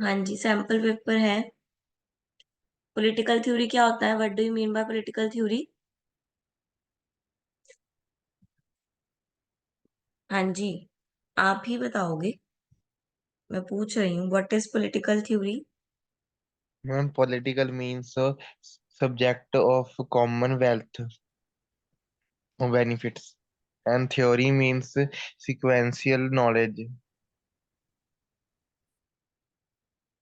हाँ जी, sample paper है। Political theory क्या होता है? What do you mean by political theory? हाँ जी, आप ही बताओगे। मैं पूछ रही हूँ what is political theory. Ma'am political means subject of Commonwealth benefits and theory means sequential knowledge.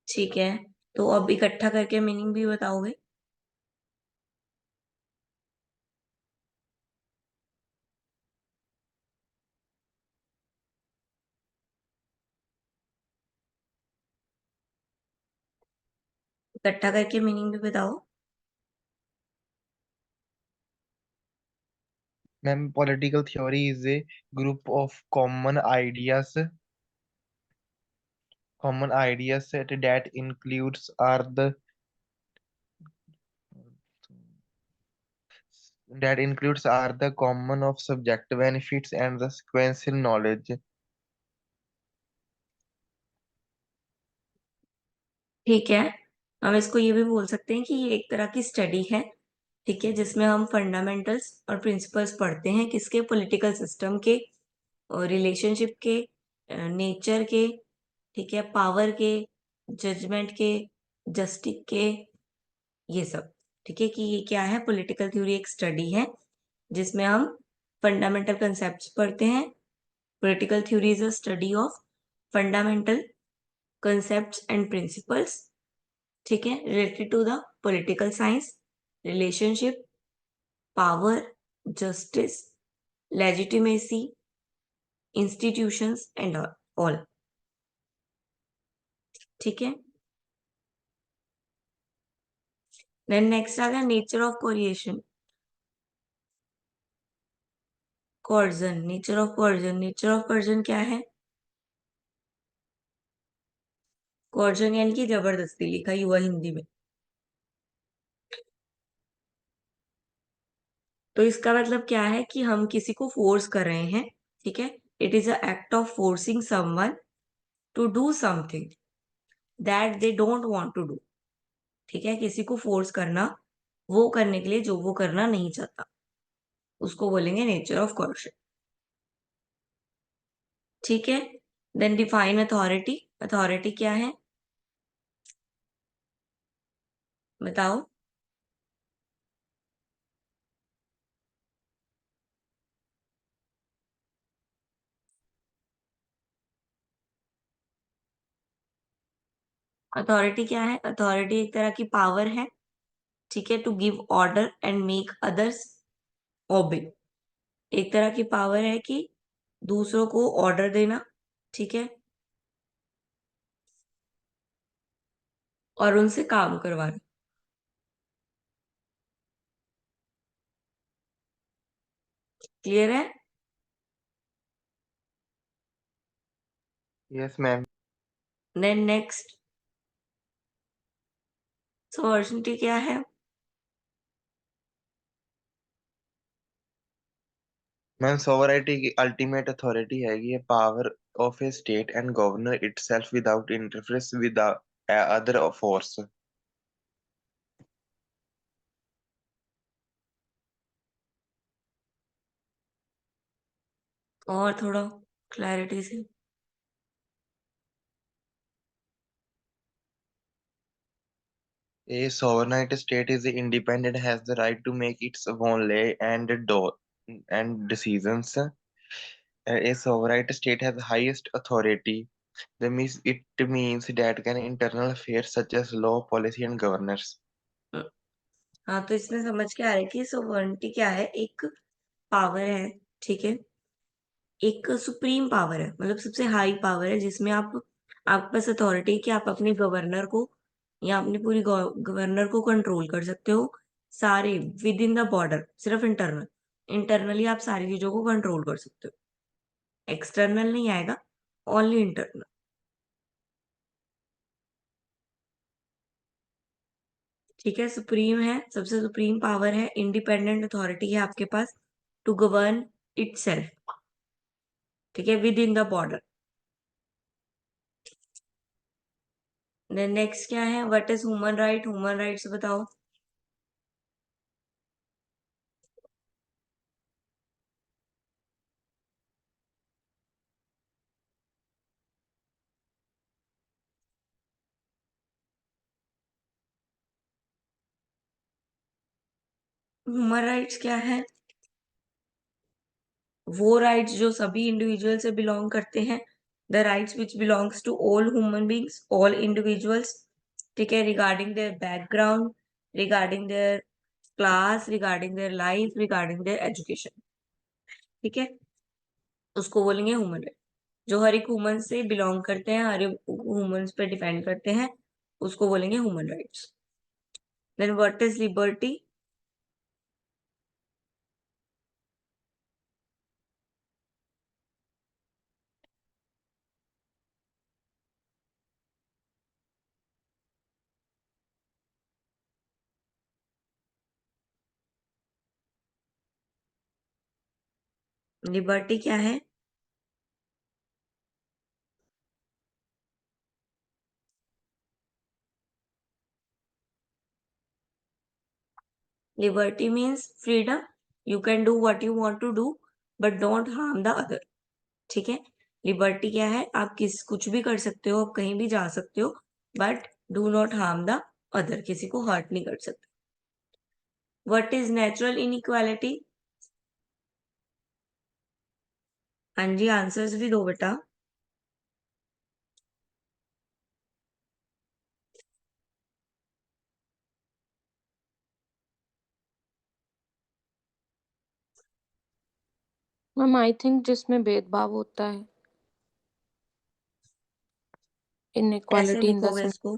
ठीक है, तो अब इकट्ठा करके मीनिंग भी बताओगे? इकट्ठा करके मीनिंग भी बताओ। Ma'am political theory is a group of common ideas that includes are the common of subject benefits and the sequential knowledge. ठीक है, हम इसको ये भी बोल सकते हैं कि ये एक तरह की स्टडी है। ठीक है, जिसमें हम फंडामेंटल्स और प्रिंसिपल्स पढ़ते हैं किसके? पॉलिटिकल सिस्टम के, और रिलेशनशिप के, नेचर के, ठीक है, पावर के, जजमेंट के, जस्टिस के, ये सब। ठीक है, कि ये क्या है? पॉलिटिकल थ्योरी एक स्टडी है जिसमें हम फंडामेंटल कंसेप्ट्स पढ़ते हैं। Political theory is a study of fundamental concepts and principles, ठीक है, related to the political science, relationship, power, justice, legitimacy, institutions and all। ठीक है, देन नेक्स्ट आ गया nature of coercion. Coercion, nature of coercion. Nature of coercion क्या है? Coercion यानी कि जबरदस्ती, लिखा ही हुआ हिंदी में। तो इसका मतलब क्या है कि हम किसी को फोर्स कर रहे हैं। ठीक है, it is a act of forcing someone to do something that they don't want to do. ठीक है, किसी को फोर्स करना वो करने के लिए जो वो करना नहीं चाहता, उसको बोलेंगे नेचर ऑफ कोर्शन। ठीक है, देन डिफाइन अथॉरिटी। अथॉरिटी क्या है बताओ? अथॉरिटी क्या है? अथॉरिटी एक तरह की पावर है। ठीक है, to give order and make others obey. एक तरह की पावर है कि दूसरों को ऑर्डर देना, ठीक है, और उनसे काम करवाना। क्लियर है? Yes ma'am. Then next, sovereignty क्या है? मैम सोवरेटी की अल्टीमेट अथॉरिटी है ये power of a state and governor itself without interference with other force. और थोड़ा क्लैरिटी से। A sovereign state is independent, has the right to make its own law and decisions. A sovereign state has highest authority. It means that can internal affairs such as law, policy, and governance. हाँ, तो इसमें समझ के आ रहा है कि sovereignty क्या है? एक पावर है, ठीक है, एक सुप्रीम पावर है, मतलब सबसे हाई पावर है जिसमें आपके पास अथॉरिटी कि आप अपने गवर्नर को या अपनी पूरी गवर्नर को कंट्रोल कर सकते हो, सारे विद इन द बॉर्डर। सिर्फ इंटरनल, इंटरनली आप सारी चीजों को कंट्रोल कर सकते हो, एक्सटर्नल नहीं आएगा, ओनली इंटरनल। ठीक है, सुप्रीम है, सबसे सुप्रीम पावर है, इंडिपेंडेंट अथॉरिटी है आपके पास टू गवर्न इटसेल्फ, ठीक है, within the border. Then next क्या है, what is human right, human rights बताओ। ह्यूमन राइट्स क्या है, वो राइट्स जो सभी इंडिविजुअल से बिलोंग करते हैं, the rights which belongs to all human beings, all individuals, ठीक है, regarding their background, regarding their class, regarding their life, regarding their education, ठीक है, उसको बोलेंगे ह्यूमन राइट। जो हर एक ह्यूमन से बिलोंग करते हैं, हर एक ह्यूमन पे डिपेंड करते हैं, उसको बोलेंगे human rights. Then what is liberty, liberty क्या है, liberty means freedom, you can do what you want to do but don't harm the other, ठीक है। लिबर्टी क्या है, आप कुछ भी कर सकते हो, आप कहीं भी जा सकते हो, but do not harm the other, किसी को हर्ट नहीं कर सकते। व्हाट इज नेचुरल इनइक्वालिटी, हाँ जी आंसर्स भी दो बेटा। मैम आई थिंक जिसमें भेदभाव होता है, कैसे इनइक्वालिटी इन द लिखोगे सेंस। इसको,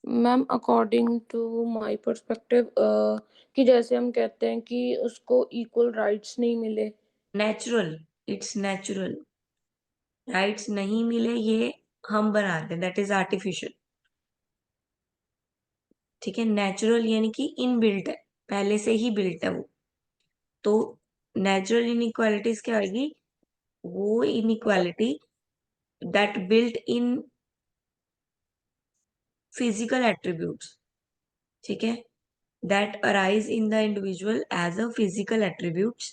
ma'am according to my perspective, कि जैसे हम कहते हैं कि उसको इक्वल राइट्स नहीं मिले। नेचुरल, इट्स नेचुरल, राइट्स नहीं मिले ये हम बनाते हैं, दैट इज आर्टिफिशियल, ठीक है। नेचुरल यानी कि इनबिल्ट है, पहले से ही बिल्ट है वो। तो नेचुरल इनइक्वालिटीज क्या आएगी, वो inequality that built in physical attributes, ठीक है, that arise in the individual as a physical attributes,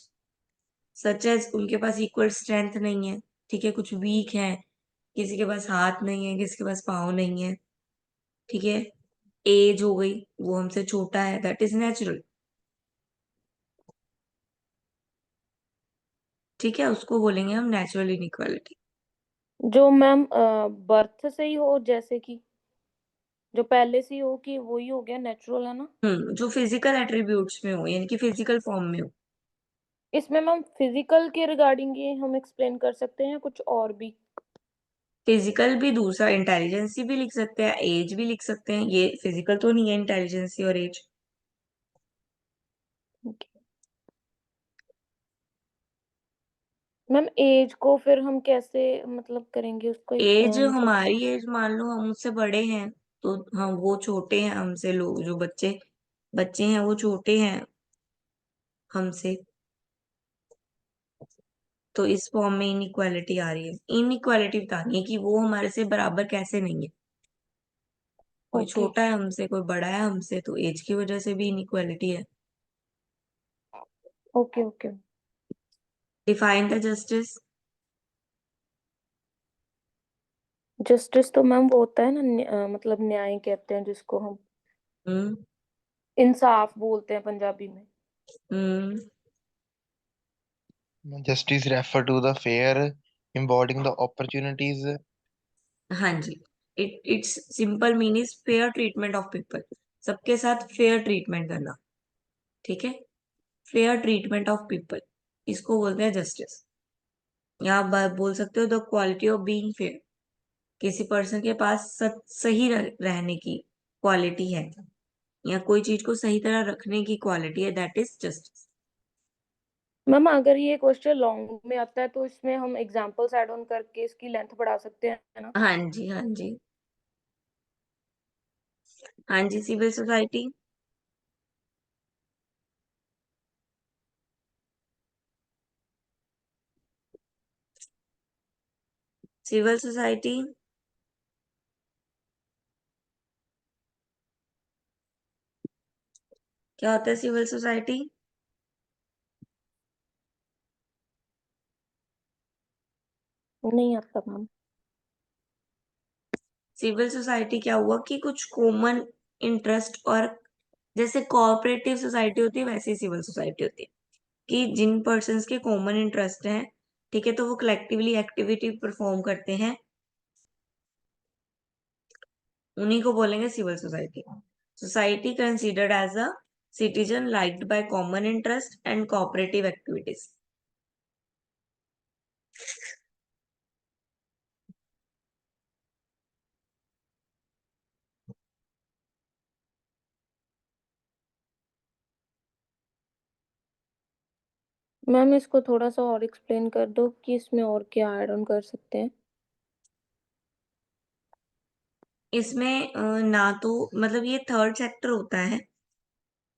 such as उनके पास इक्वल स्ट्रेंथ नहीं है, ठीक है, कुछ वीक है, किसी के पास हाथ नहीं है, किसी के पास पाँव नहीं है, ठीक है, एज हो गई, वो हमसे छोटा है, दैट इज नेचुरल, ठीक है, उसको बोलेंगे हम नेचुरल इनइक्वालिटी। जो मैम बर्थ से ही हो, जैसे कि जो पहले से ही हो, कि वही हो गया नेचुरल, है ना। जो फिजिकल एट्रीब्यूट्स में हो, यानी कि फिजिकल फॉर्म में हो। इसमें मैम फिजिकल के रिगार्डिंग ये हम एक्सप्लेन कर सकते हैं कुछ और भी। फिजिकल भी दूसरा, इंटेलिजेंसी भी लिख सकते हैं, एज भी लिख सकते हैं, ये फिजिकल तो नहीं है इंटेलिजेंसी और एज। मैम एज को फिर हम कैसे मतलब करेंगे उसको एज मतलब। हमारी एज मान लो हम उससे बड़े हैं, तो हम वो छोटे हैं हमसे, लोग जो बच्चे बच्चे हैं वो छोटे हैं हमसे, तो इस फॉर्म में इनइक्वालिटी आ रही है। इनइक्वालिटी बतानी है कि वो हमारे से बराबर कैसे नहीं है, कोई ओके छोटा है हमसे, कोई बड़ा है हमसे, तो एज की वजह से भी इनइक्वालिटी है। Okay okay. Define the justice, justice तो मैम वो होता है ना, मतलब न्याय कहते हैं जिसको हम, हम्म इंसाफ बोलते हैं पंजाबी में। हम्म Justice refer to the fair embodying the opportunities. हाँ जी, it's simple mean is fair treatment of people, सबके साथ फेयर ट्रीटमेंट करना, ठीक है, फेयर ट्रीटमेंट ऑफ पीपल, इसको बोलते हैं जस्टिस। या आप बोल सकते हो the quality of being fair, किसी पर्सन के पास सही रहने की क्वालिटी है, या कोई चीज को सही तरह रखने की क्वालिटी है, दैट इज जस्टिस। मैम अगर ये क्वेश्चन लॉन्ग में आता है तो इसमें हम एग्जांपल्स ऐड ऑन करके इसकी लेंथ बढ़ा सकते हैं, है ना। हाँ जी हाँ जी हाँ जी, सिविल सोसाइटी, सिविल सोसाइटी, क्या होता है सिविल सोसाइटी? नहीं आता मैम। सिविल सोसाइटी क्या हुआ कि कुछ कॉमन इंटरेस्ट, और जैसे कोऑपरेटिव सोसाइटी होती है वैसे ही सिविल सोसाइटी होती है कि जिन पर्सन्स के कॉमन इंटरेस्ट हैं, ठीक है, तो वो कलेक्टिवली एक्टिविटी परफॉर्म करते हैं, उन्हीं को बोलेंगे civil society. Society considered as a citizen liked by common interest and cooperative activities. Ma'am इसको थोड़ा सा और एक्सप्लेन कर दो कि इसमें और क्या ऐड ऑन कर सकते हैं। इसमें ना तो मतलब ये थर्ड सेक्टर होता है,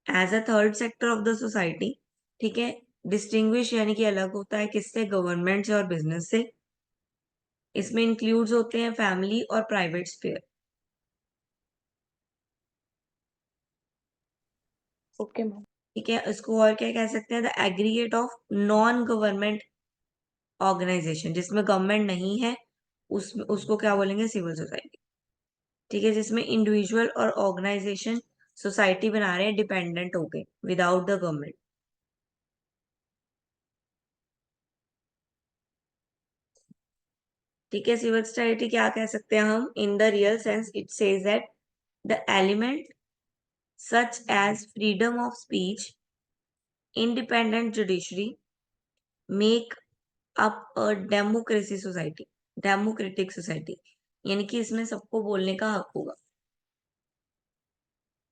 as a third sector of the society, ठीक है, डिस्टिंग्विश यानी कि अलग होता है किससे? गवर्नमेंट से और बिजनेस से। इसमें इंक्लूड्स होते हैं फैमिली और प्राइवेट स्फीयर। Okay ma'am. ठीक है, इसको और क्या कह सकते हैं? The aggregate of non government organisation, जिसमें गवर्नमेंट नहीं है उसको क्या बोलेंगे? Civil society. ठीक है, जिसमें इंडिविजुअल और ऑर्गेनाइजेशन सोसाइटी बना रहे हैं डिपेंडेंट होके विदाउट द गवर्नमेंट। ठीक है, सिविल सोसाइटी क्या कह सकते हैं हम? In the real sense it says that the element such as freedom of speech, independent judiciary make up a democracy society, democratic society, यानी कि इसमें सबको बोलने का हक होगा।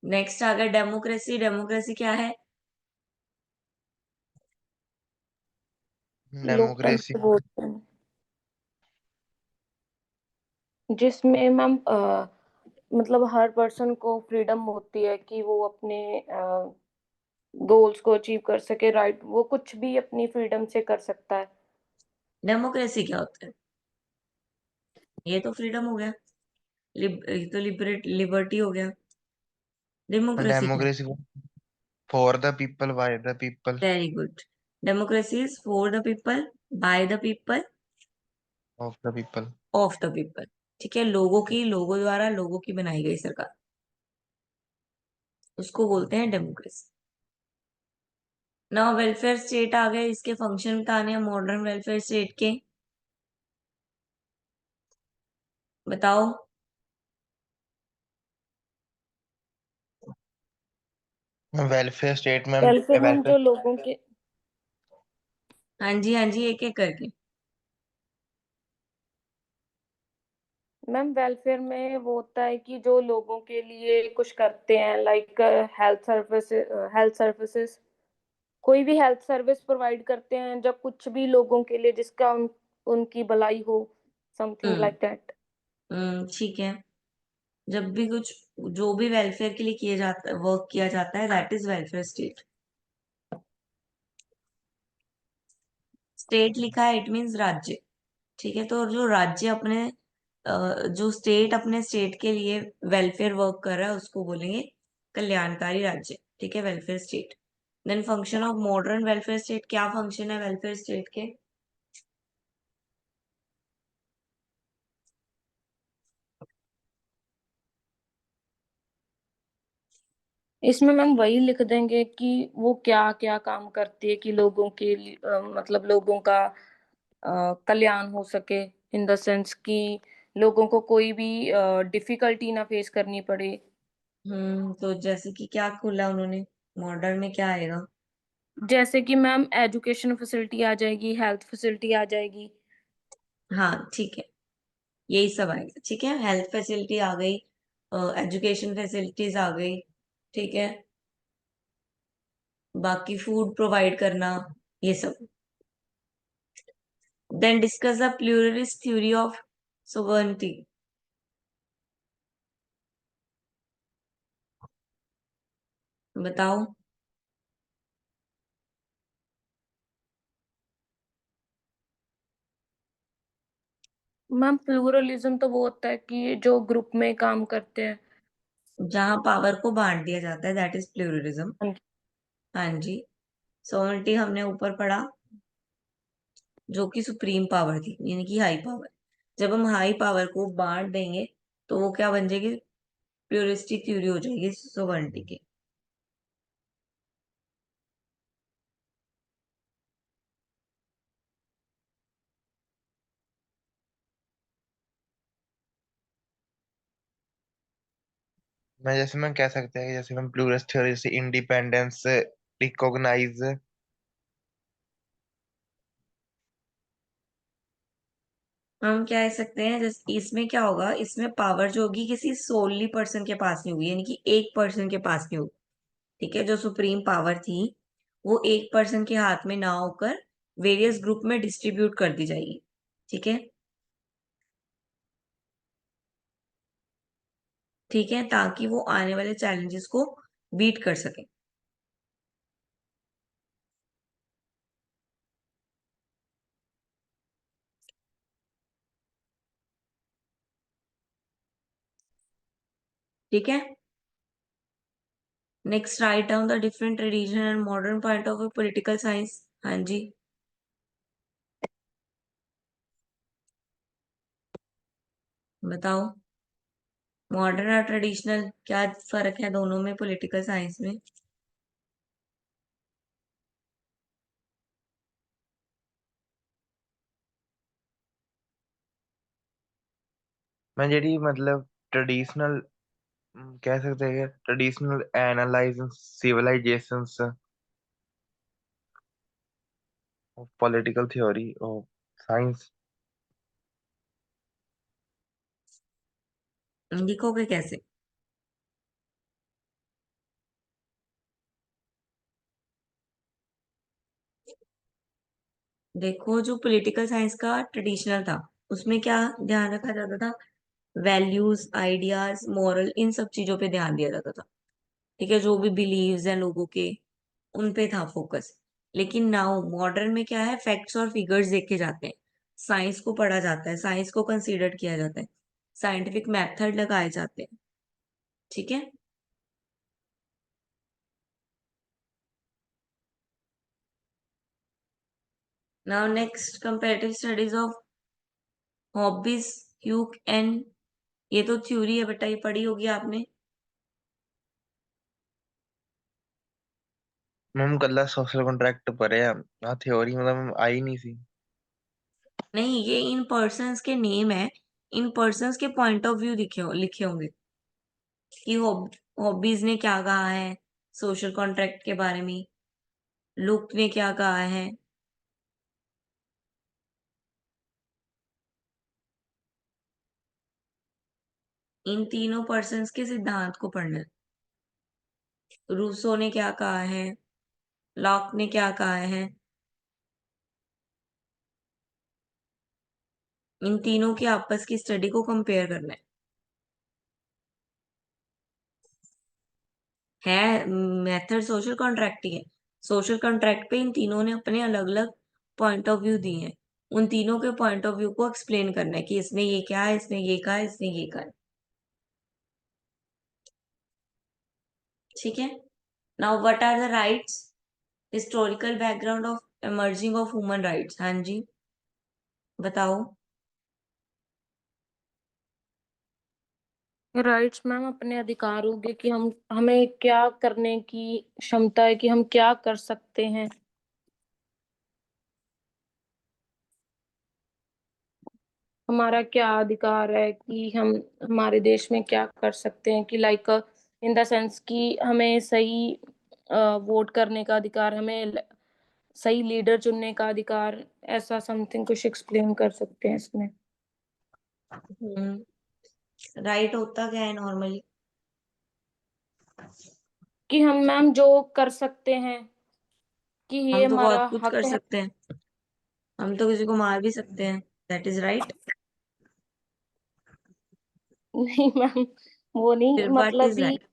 नेक्स्ट आ गया डेमोक्रेसी। डेमोक्रेसी क्या है? डेमोक्रेसी लोकतंत्र बोलते हैं, जिसमें मैम मतलब हर पर्सन को फ्रीडम होती है कि वो अपने गोल्स को अचीव कर सके, राइट, वो कुछ भी अपनी फ्रीडम से कर सकता है। डेमोक्रेसी क्या होता है? ये तो फ्रीडम हो गया, ये तो लिबर्टी हो गया। डेमोक्रेसी क्या? Democracy for the people by the people very good. Democracy is for the people, by the people, of the people. Of the people. ठीक है, लोगों की, लोगों द्वारा, लोगों की बनाई गई सरकार, उसको बोलते हैं डेमोक्रेसी। नाउ वेलफेयर स्टेट आ गए, इसके फंक्शन बताने हैं मॉडर्न वेलफेयर स्टेट के। बताओ। वेलफेयर स्टेट में वेलफेयर मैम वेलफेयर जो लोगों के, हाँ जी, हाँ जी, एक एक करके। मैम वेलफेयर में वो होता है कि जो लोगों के लिए कुछ करते हैं, लाइक हेल्थ सर्विसेज, कोई भी हेल्थ सर्विस प्रोवाइड करते हैं जब कुछ भी लोगों के लिए जिसका उनकी भलाई हो, समथिंग हम्म लाइक दैट। ठीक है, जब भी कुछ, जो भी वेलफेयर के लिए किया जाता है, वर्क किया जाता है, that is welfare state. State लिखा है, इट मीन्स राज्य। ठीक है, तो जो राज्य अपने जो स्टेट अपने स्टेट के लिए वेलफेयर वर्क कर रहा है उसको बोलेंगे कल्याणकारी राज्य। ठीक है, welfare state. Then function of modern welfare state, क्या फंक्शन है वेलफेयर स्टेट के? इसमें मैम वही लिख देंगे कि वो क्या क्या काम करती है कि लोगों के मतलब लोगों का कल्याण हो सके, इन द सेंस कि लोगों को कोई भी डिफिकल्टी ना फेस करनी पड़े। तो जैसे कि क्या खोला उन्होंने, मॉडर्न में क्या आएगा? जैसे कि मैम एजुकेशन फैसिलिटी आ जाएगी, हेल्थ फैसिलिटी आ जाएगी। हाँ ठीक है, यही सब आएगा। ठीक है, हेल्थ फैसिलिटी आ गई, एजुकेशन फैसिलिटीज आ गई, ठीक है, बाकी फूड प्रोवाइड करना, ये सब। Then discuss the pluralist theory of sovereignty. बताओ। मैम प्लूरलिज्म तो वो होता है कि जो ग्रुप में काम करते हैं। जहां पावर को बांट दिया जाता है, दैट इज प्लूरलिज्म। हाँ जी। हाँ जी। सोवर्निटी हमने ऊपर पढ़ा, जो कि सुप्रीम पावर थी, यानी कि हाई पावर। जब हम हाई पावर को बांट देंगे तो वो क्या बन जाएगी, प्यूरिस्टिक थ्योरी हो जाएगी सोवर्निटी की। मैं कह सकते हैं कि जैसे हम प्लूरस थ्योरी से इंडिपेंडेंस रिकॉग्नाइज। हम क्या कह सकते हैं, जैसे इसमें क्या होगा, इसमें पावर जो होगी किसी सोलली पर्सन के पास नहीं होगी, यानी कि एक पर्सन के पास नहीं होगी। ठीक है, जो सुप्रीम पावर थी वो एक पर्सन के हाथ में ना होकर वेरियस ग्रुप में डिस्ट्रीब्यूट कर दी जाएगी। ठीक है, ठीक है, ताकि वो आने वाले चैलेंजेस को बीट कर सके। ठीक है, next write down the different tradition and modern point of view political science. हाँ जी, बताओ, मॉडर्न और ट्रेडिशनल क्या फर्क है दोनों में, पॉलिटिकल साइंस में? मैं जेडी मतलब ट्रेडिशनल कह सकते हैं traditional analyse civilisations of political theory of science. लिखोगे कैसे? देखो, जो पॉलिटिकल साइंस का ट्रेडिशनल था उसमें क्या ध्यान रखा जाता था, वैल्यूज, आइडियाज, मॉरल, इन सब चीजों पे ध्यान दिया जाता था। ठीक है, जो भी बिलीव्स हैं लोगों के, उन पे था फोकस। लेकिन नाउ मॉडर्न में क्या है, फैक्ट्स और फिगर्स देखे जाते हैं, साइंस को पढ़ा जाता है, साइंस को कंसीडर किया जाता है, साइंटिफिक मेथड लगाए जाते हैं। ठीक है, now next, comparative studies of hobbies, hook and, ये तो थ्योरी है बेटा, ये पढ़ी होगी आपने। मैम कल्ला सोशल कॉन्ट्रैक्ट पर है। हाँ थ्योरी मतलब आई नहीं सी। नहीं, ये इन पर्सन्स के नेम है, इन पर्सन्स के पॉइंट ऑफ व्यू लिखे लिखे होंगे कि हॉबीज ने क्या कहा है सोशल कॉन्ट्रैक्ट के बारे में, लुक ने क्या कहा है। इन तीनों पर्सन्स के सिद्धांत को पढ़ना है। रूसो ने क्या कहा है, लॉक ने क्या कहा है, इन तीनों की आपस की स्टडी को कंपेयर करना है मेथड सोशल कॉन्ट्रैक्ट ही है। सोशल कॉन्ट्रैक्ट पे इन तीनों ने अपने अलग अलग पॉइंट ऑफ व्यू दिए हैं, उन तीनों के पॉइंट ऑफ व्यू को एक्सप्लेन करना है कि इसने ये क्या है, इसने ये कहा है, इसने ये कहा है। ठीक है, now what are the rights, historical background of emerging of human rights. हाँ जी, बताओ। राइट्स मैम अपने अधिकार होंगे कि हम हमें क्या करने की क्षमता है, कि हम क्या कर सकते हैं। हमारा क्या अधिकार है कि हम हमारे देश में क्या कर सकते हैं, कि लाइक इन द सेंस कि हमें सही वोट करने का अधिकार, हमें सही लीडर चुनने का अधिकार, ऐसा समथिंग कुछ एक्सप्लेन कर सकते हैं इसमें। राइट होता क्या है नॉर्मली? कि हम मैम जो कर सकते हैं, कि ये हम तो हमारा बहुत कुछ कर हक है। सकते हैं, हम तो किसी को मार भी सकते हैं, दैट इज राइट। नहीं मैम, वो नहीं, फिर व्हाट मतलब इज भी राइट?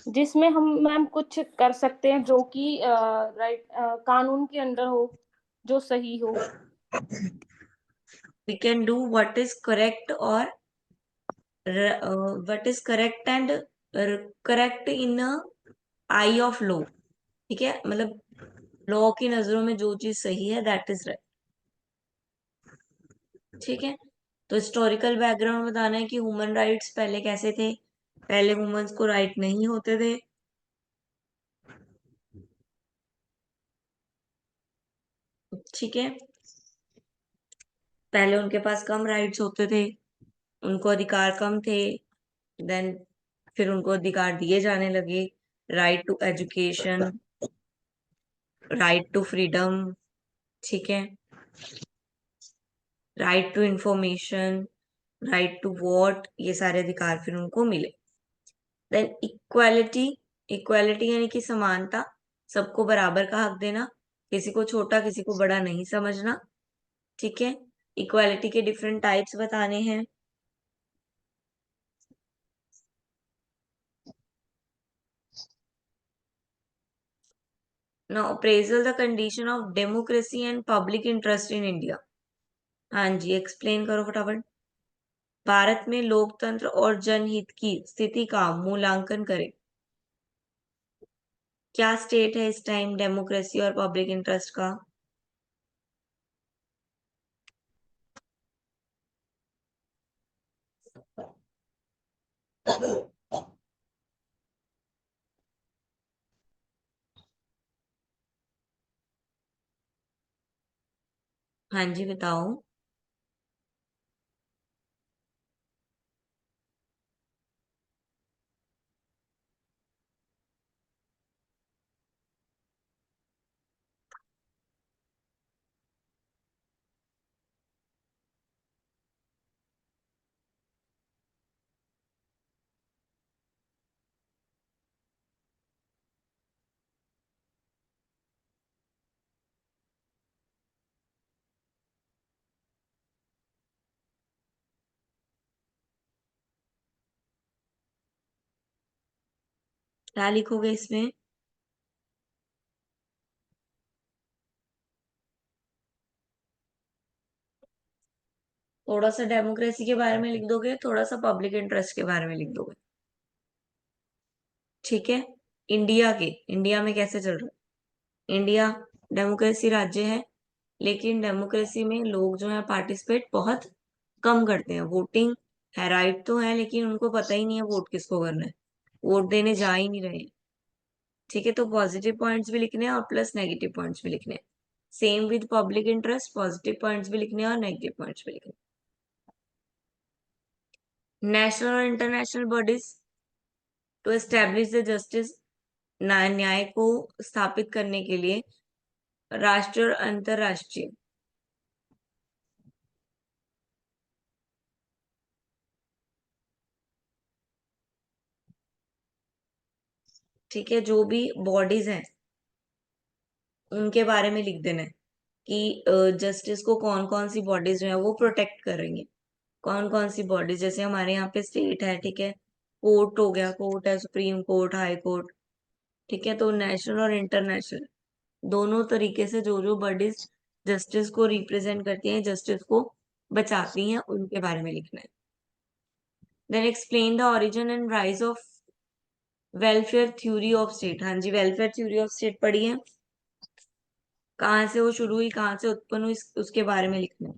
जिसमें हम मैम कुछ कर सकते हैं जो कि राइट कानून के अंडर हो, जो सही हो। we can do what is correct or what is correct and correct in a eye of law. ठीक है, मतलब लॉ की नजरों में जो चीज सही है दैट इज राइट। ठीक है, तो हिस्टोरिकल बैकग्राउंड बताना है कि ह्यूमन राइट्स पहले कैसे थे। पहले वुमेन्स को राइट नहीं होते थे। ठीक है, पहले उनके पास कम राइट्स होते थे, उनको अधिकार कम थे। देन फिर उनको अधिकार दिए जाने लगे, right to education, right to freedom, ठीक है, right to information, right to vote, ये सारे अधिकार फिर उनको मिले। देन इक्वालिटी, इक्वालिटी यानी कि समानता, सबको बराबर का हक देना, किसी को छोटा किसी को बड़ा नहीं समझना। ठीक है, इक्वालिटी के डिफरेंट टाइप्स बताने हैं। Now appraisal the condition of democracy and public interest in India। हाँ जी, एक्सप्लेन करो फटाफट। भारत में लोकतंत्र और जनहित की स्थिति का मूल्यांकन करें। क्या स्टेट है इस टाइम डेमोक्रेसी और पब्लिक इंटरेस्ट का? हाँ जी, बताओ। क्या लिखोगे इसमें? थोड़ा सा डेमोक्रेसी के बारे में लिख दोगे, थोड़ा सा पब्लिक इंटरेस्ट के बारे में लिख दोगे। ठीक है, इंडिया में कैसे चल रहा है? इंडिया डेमोक्रेसी राज्य है, लेकिन डेमोक्रेसी में लोग जो है पार्टिसिपेट बहुत कम करते हैं। वोटिंग है, राइट तो है, लेकिन उनको पता ही नहीं है वोट किसको करना है, वोट देने जा ही नहीं रहे। ठीक है, तो पॉजिटिव पॉइंट्स भी लिखने हैं और प्लस नेगेटिव पॉइंट्स भी लिखने हैं। Same with public interest, positive points भी लिखने हैं और नेगेटिव पॉइंट्स भी लिखने हैं। नेशनल और international bodies to establish the justice, न्याय को स्थापित करने के लिए राष्ट्रीय और अंतरराष्ट्रीय। ठीक है, जो भी बॉडीज हैं उनके बारे में लिख देना है कि जस्टिस को कौन कौन सी बॉडीज जो है वो प्रोटेक्ट करेंगे। कौन कौन सी बॉडीज, जैसे हमारे यहाँ पे स्टेट है, ठीक है, कोर्ट हो गया, कोर्ट है, सुप्रीम कोर्ट, हाई कोर्ट। ठीक है, तो नेशनल और इंटरनेशनल दोनों तरीके से जो जो बॉडीज जस्टिस को रिप्रेजेंट करती हैं, जस्टिस को बचाती हैं, उनके बारे में लिखना है। Then explain the origin and rise of welfare theory of state. हाँ जी, वेलफेयर थ्योरी ऑफ स्टेट पढ़ी है, कहाँ से वो शुरू हुई, कहाँ से उत्पन्न हुई, उसके बारे में लिखना है।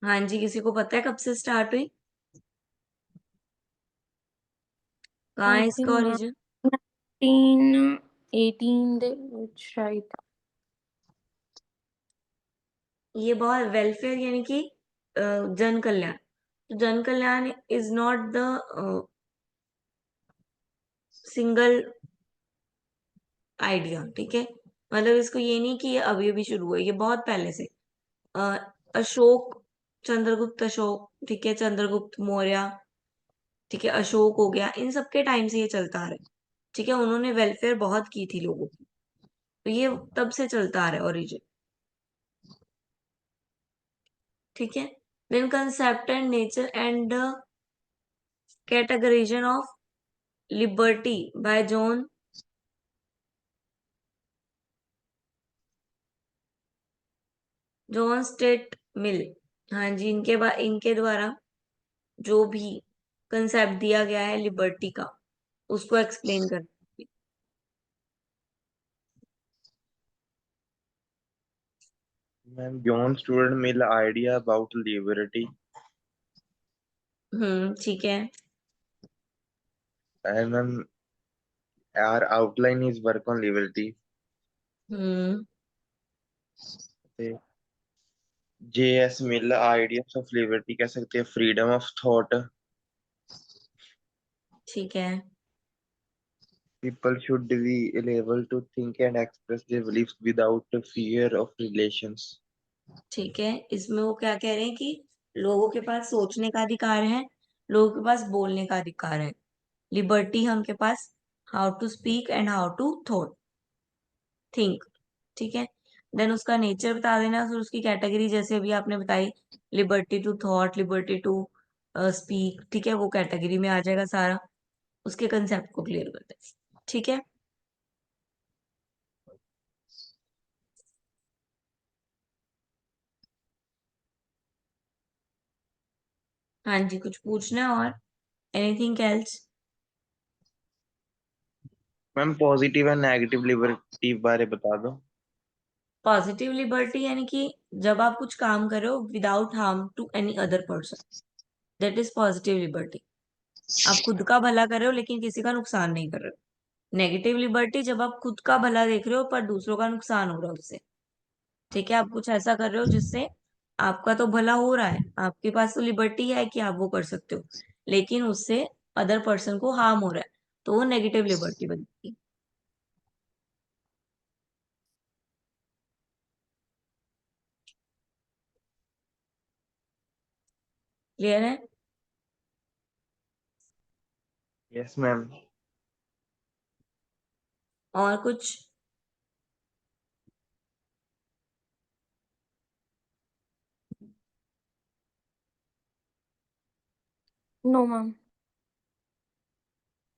हाँ जी, किसी को पता है कब से स्टार्ट हुई, कहाँ आई है थिंक इसका ओरिजिन? 1918 ਦੇ ਵਿੱਚ शायद। ये बहुत वेलफेयर यानी कि जन कल्याण। तो जन कल्याण is not the single idea, ठीक है। मतलब इसको ये नहीं कि ये अभी अभी शुरू हुआ, ये बहुत पहले से अशोक, चंद्रगुप्त अशोक, ठीक है, चंद्रगुप्त मौर्य, ठीक है, अशोक हो गया, इन सबके टाइम से ये चलता आ रहा है, ठीक है। उन्होंने वेलफेयर बहुत की थी लोगों की, तो ये तब से चलता आ रहा है ओरिजिन, ठीक है। Then concept and nature and categorisation of liberty by John Stuart Mill. हाँ जी, इनके द्वारा जो भी कंसेप्ट दिया गया है लिबर्टी का, उसको एक्सप्लेन कर। Ma'am John Student Mill idea about liberty ठीक है। And ma'am our outline is work on liberty. Hmm J S Mill ideas of liberty कह सकते हैं फ्रीडम ऑफ थॉट। ठीक है। People should be able to think and express their beliefs without the fear of relations. ठीक है, इसमें वो क्या कह रहे हैं कि लोगों के पास सोचने का अधिकार है, लोगों के पास बोलने का अधिकार है। लिबर्टी हम के पास how to speak and how to thought think, ठीक है। देन उसका नेचर बता देना, फिर उसकी कैटेगरी जैसे अभी आपने बताई, liberty to thought, liberty to speak, ठीक है, वो कैटेगरी में आ जाएगा सारा। उसके कंसेप्ट को क्लियर करते हैं, ठीक है। हाँ जी, कुछ पूछना है और anything else? Ma'am positive and negative liberty बारे बता दो। पॉजिटिव लिबर्टी यानी कि जब आप कुछ काम कर रहे हो without harm to any other person, that is positive liberty. आप खुद का भला कर रहे हो लेकिन किसी का नुकसान नहीं कर रहे हो। नेगेटिव लिबर्टी जब आप खुद का भला देख रहे हो पर दूसरों का नुकसान हो रहा है उससे, ठीक है। आप कुछ ऐसा कर रहे हो जिससे आपका तो भला हो रहा है, आपके पास तो लिबर्टी है कि आप वो कर सकते हो, लेकिन उससे अदर पर्सन को हार्म हो रहा है, तो वो नेगेटिव लिबर्टी बनती है। क्लियर है? Yes ma'am. और कुछ? No ma'am.